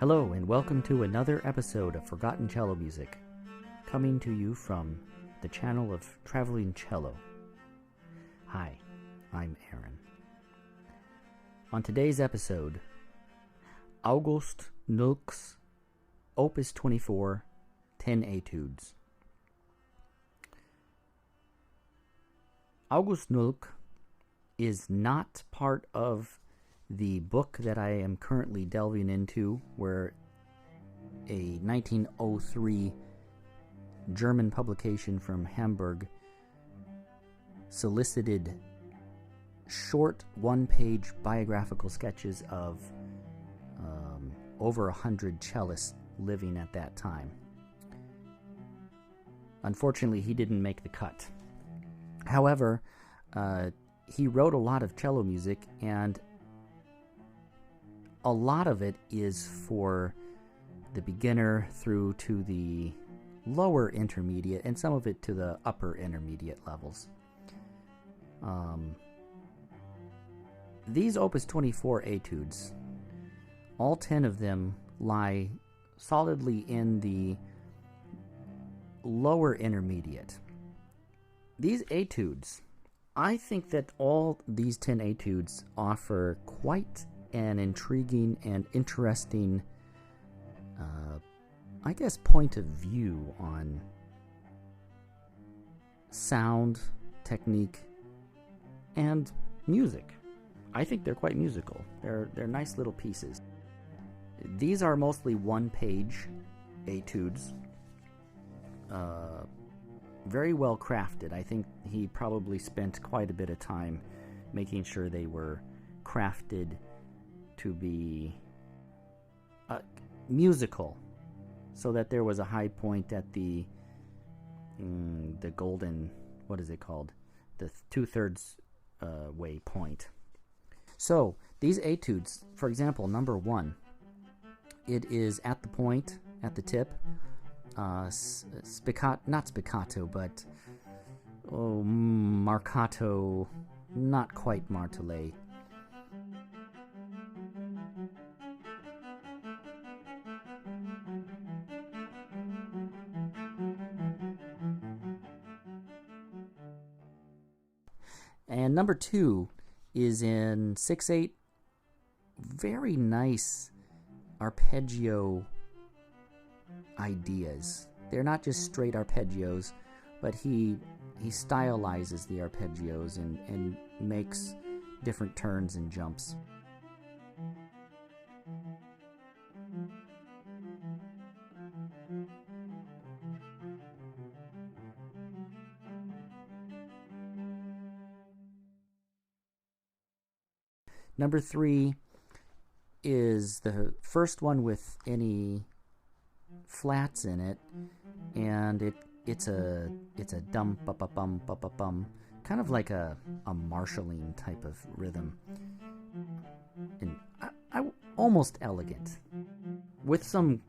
Hello and welcome to another episode of Forgotten Cello Music, coming to you from the channel of Traveling Cello. Hi, I'm Aaron. On today's episode, August Nölck's Opus 24, 10 Etudes. August Nölck is not part of the book that I am currently delving into, where a 1903 German publication from Hamburg solicited short one-page biographical sketches of over 100 cellists living at that time. Unfortunately, he didn't make the cut. However, he wrote a lot of cello music, and a lot of it is for the beginner through to the lower intermediate, and some of it to the upper intermediate levels. These Opus 24 etudes, all 10 of them lie solidly in the lower intermediate. These etudes, I think that all these 10 etudes offer quite an intriguing and interesting, point of view on sound, technique, and music. I think they're quite musical. They're nice little pieces. These are mostly one-page etudes. Very well crafted. I think he probably spent quite a bit of time making sure they were crafted to be musical, so that there was a high point at the golden, what is it called? The 2/3 way point. So these etudes, for example, number 1, it is at the point, at the tip, not spiccato, but marcato, not quite martelé. And number 2 is in 6/8, very nice arpeggio ideas. They're not just straight arpeggios, but he stylizes the arpeggios and makes different turns and jumps. Number 3 is the first one with any flats in it, and it's a dum ba ba bum ba ba bum, kind of like a marshalling type of rhythm, and almost elegant, with some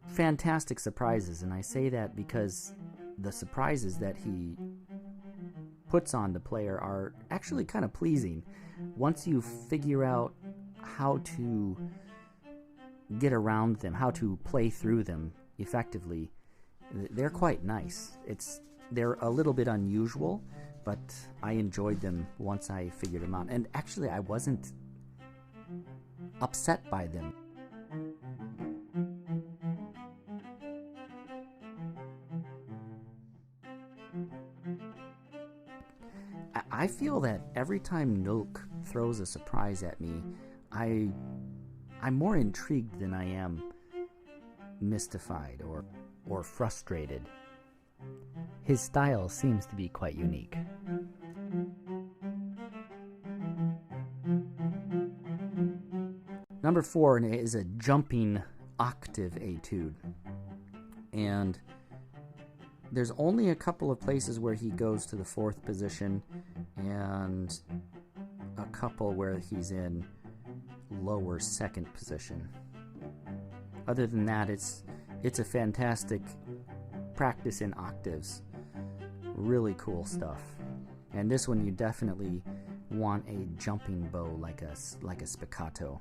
fantastic surprises. And I say that because the surprises that he puts on the player are actually kind of pleasing once you figure out how to get around them, how to play through them effectively. They're quite nice. They're a little bit unusual, but I enjoyed them once I figured them out. And actually, I wasn't upset by them. I feel that every time Nölck throws a surprise at me, I'm more intrigued than I am mystified or frustrated. His style seems to be quite unique. Number 4 is a jumping octave etude, and there's only a couple of places where he goes to the 4th position, and a couple where he's in lower 2nd position. Other than that, it's a fantastic practice in octaves. Really cool stuff. And this one you definitely want a jumping bow like a spiccato.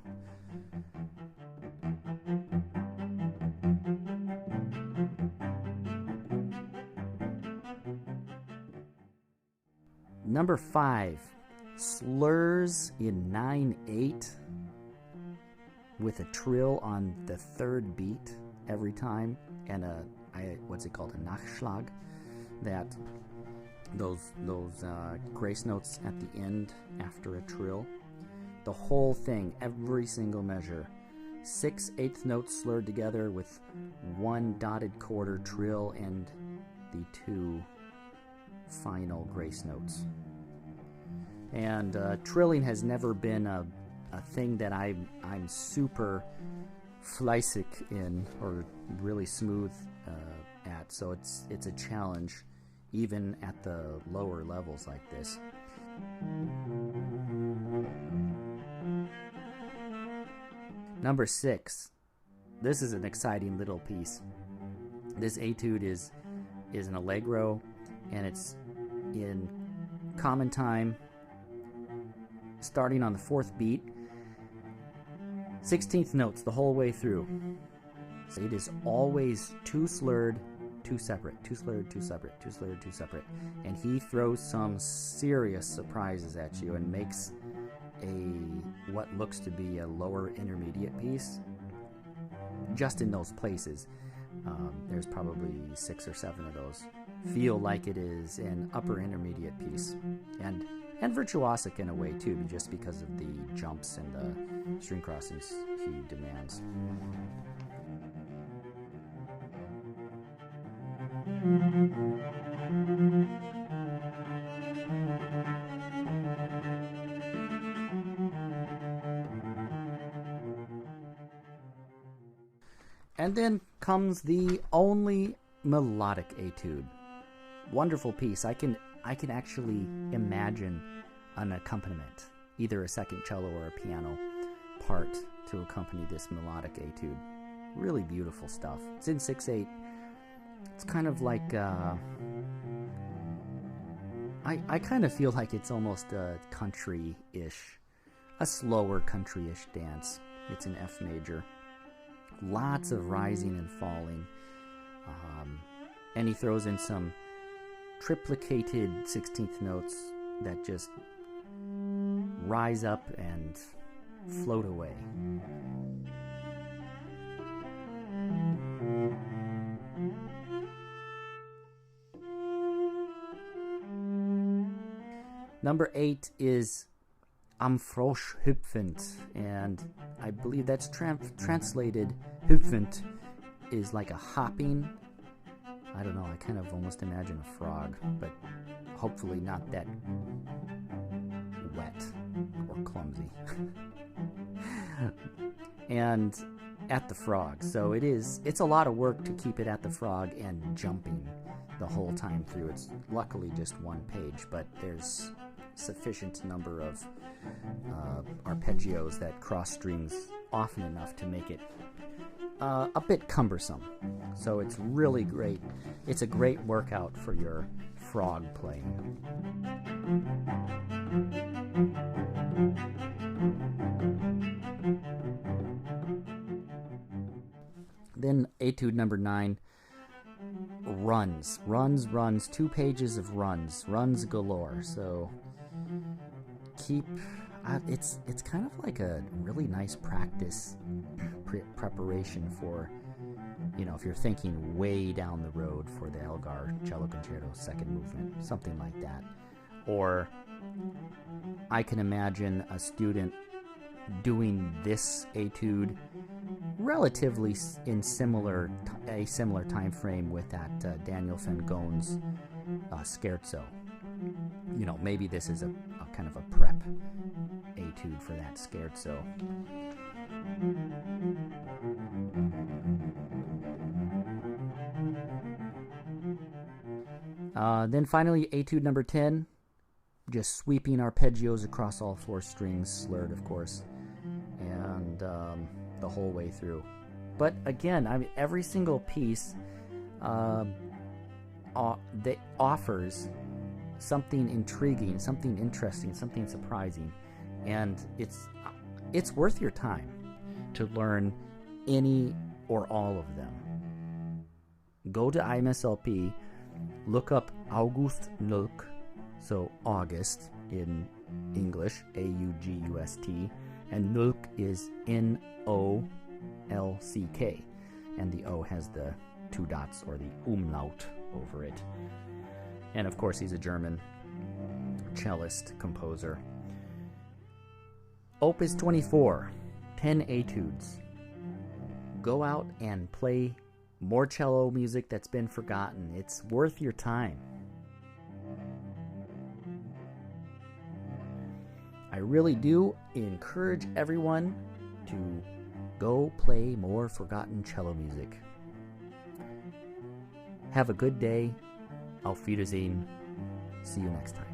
Number 5, slurs in 9/8 with a trill on the 3rd beat every time, and what's it called, a Nachschlag, that those grace notes at the end after a trill. The whole thing, every single measure, 6/8 notes slurred together with 1 dotted quarter trill and the 2 final grace notes. And trilling has never been a thing that I'm super fleißig in, or really smooth at, so it's a challenge even at the lower levels like this. Number 6, this is an exciting little piece. This etude is an allegro, and it's in common time, starting on the 4th beat, 16th notes the whole way through. So it is always 2 slurred, 2 separate, 2 slurred, 2 separate, 2 slurred, 2 separate, and he throws some serious surprises at you and makes what looks to be a lower intermediate piece just in those places. There's probably 6 or 7 of those feel like it is an upper intermediate piece, and virtuosic in a way too, just because of the jumps and the string crossings he demands. And then comes the only melodic etude. Wonderful piece. I can actually imagine an accompaniment, either a second cello or a piano part to accompany this melodic etude. Really beautiful stuff. It's in 6/8. It's kind of like I kind of feel like it's almost a country-ish, a slower country-ish dance. It's in F major. Lots of rising and falling, and he throws in some triplicated 16th notes that just rise up and float away. Number 8 is Am Frosch hüpfend, and I believe that's translated hüpfend is like a hopping. I don't know, I kind of almost imagine a frog, but hopefully not that wet or clumsy. And at the frog. So it's a lot of work to keep it at the frog and jumping the whole time through. It's luckily just 1 page, but there's sufficient number of arpeggios that cross strings often enough to make it a bit cumbersome. So it's really great. It's a great workout for your frog playing. Then etude number 9, runs. 2 pages of runs galore. So it's kind of like a really nice practice preparation for, if you're thinking way down the road for the Elgar Cello Concerto 2nd movement, something like that. Or I can imagine a student doing this etude relatively in a similar time frame with that Daniel van Goon's scherzo. Maybe this is a kind of a prep etude for that scherzo. Then finally, etude number 10, just sweeping arpeggios across all 4 strings, slurred of course, and the whole way through. But again, every single piece that offers something intriguing, something interesting, something surprising, and it's worth your time to learn any or all of them. Go to IMSLP, look up August Nölck, So August in English, A-U-G-U-S-T, and Nölck is N-O-L-C-K, and the O has the 2 dots or the umlaut over it. And of course he's a German cellist, composer. Opus 24, 10 etudes. Go out and play more cello music that's been forgotten. It's worth your time. I really do encourage everyone to go play more forgotten cello music. Have a good day. Auf Wiedersehen. See you next time.